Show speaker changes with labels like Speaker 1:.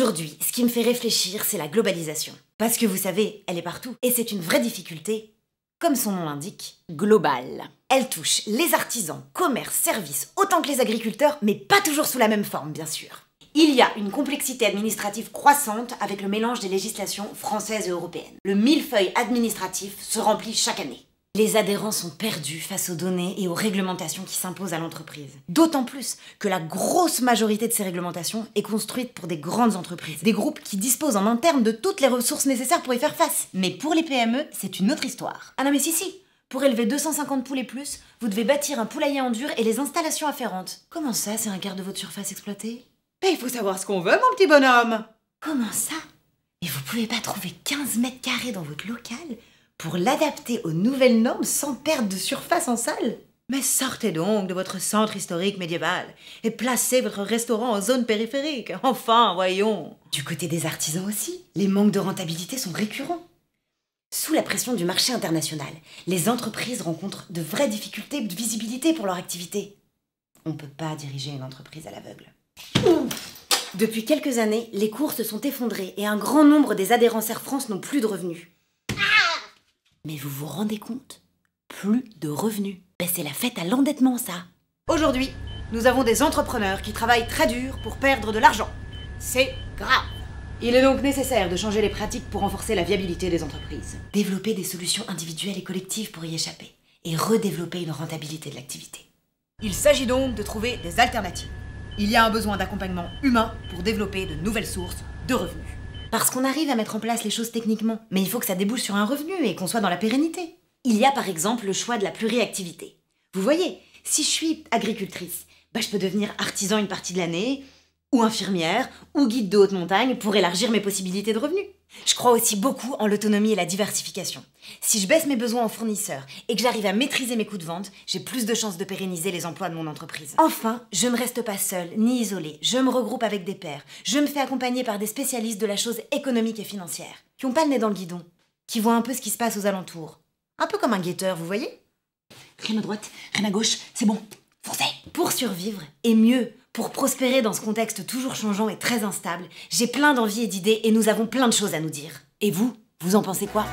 Speaker 1: Aujourd'hui, ce qui me fait réfléchir, c'est la globalisation. Parce que vous savez, elle est partout. Et c'est une vraie difficulté, comme son nom l'indique, globale. Elle touche les artisans, commerces, services, autant que les agriculteurs, mais pas toujours sous la même forme, bien sûr. Il y a une complexité administrative croissante avec le mélange des législations françaises et européennes. Le millefeuille administratif se remplit chaque année. Les adhérents sont perdus face aux données et aux réglementations qui s'imposent à l'entreprise. D'autant plus que la grosse majorité de ces réglementations est construite pour des grandes entreprises, des groupes qui disposent en interne de toutes les ressources nécessaires pour y faire face. Mais pour les PME, c'est une autre histoire. Ah non mais si, pour élever 250 poules et plus, vous devez bâtir un poulailler en dur et les installations afférentes. Comment ça, c'est un quart de votre surface exploitée?
Speaker 2: Mais il faut savoir ce qu'on veut, mon petit bonhomme.
Speaker 1: Comment ça? Mais vous pouvez pas trouver 15 mètres carrés dans votre local pour l'adapter aux nouvelles normes sans perdre de surface en salle?
Speaker 2: Mais sortez donc de votre centre historique médiéval et placez votre restaurant en zone périphérique. Enfin, voyons.
Speaker 1: Du côté des artisans aussi, les manques de rentabilité sont récurrents. Sous la pression du marché international, les entreprises rencontrent de vraies difficultés de visibilité pour leur activité. On peut pas diriger une entreprise à l'aveugle. Depuis quelques années, les cours se sont effondrés et un grand nombre des adhérents Air France n'ont plus de revenus. Mais vous vous rendez compte? Plus de revenus. Ben c'est la fête à l'endettement, ça.
Speaker 2: Aujourd'hui, nous avons des entrepreneurs qui travaillent très dur pour perdre de l'argent. C'est grave. Il est donc nécessaire de changer les pratiques pour renforcer la viabilité des entreprises.
Speaker 1: Développer des solutions individuelles et collectives pour y échapper. Et redévelopper une rentabilité de l'activité.
Speaker 2: Il s'agit donc de trouver des alternatives. Il y a un besoin d'accompagnement humain pour développer de nouvelles sources de revenus.
Speaker 1: Parce qu'on arrive à mettre en place les choses techniquement, mais il faut que ça débouche sur un revenu et qu'on soit dans la pérennité. Il y a par exemple le choix de la pluriactivité. Vous voyez, si je suis agricultrice, je peux devenir artisan une partie de l'année, ou infirmière, ou guide de haute montagne pour élargir mes possibilités de revenus. Je crois aussi beaucoup en l'autonomie et la diversification. Si je baisse mes besoins en fournisseurs et que j'arrive à maîtriser mes coûts de vente, j'ai plus de chances de pérenniser les emplois de mon entreprise. Enfin, je ne reste pas seule ni isolée. Je me regroupe avec des pairs. Je me fais accompagner par des spécialistes de la chose économique et financière, qui ont pas le nez dans le guidon, qui voient un peu ce qui se passe aux alentours. Un peu comme un guetteur, vous voyez?
Speaker 3: Rien à droite, rien à gauche, c'est bon, foncez!
Speaker 1: Pour survivre, et mieux, pour prospérer dans ce contexte toujours changeant et très instable, j'ai plein d'envies et d'idées et nous avons plein de choses à nous dire. Et vous, vous en pensez quoi?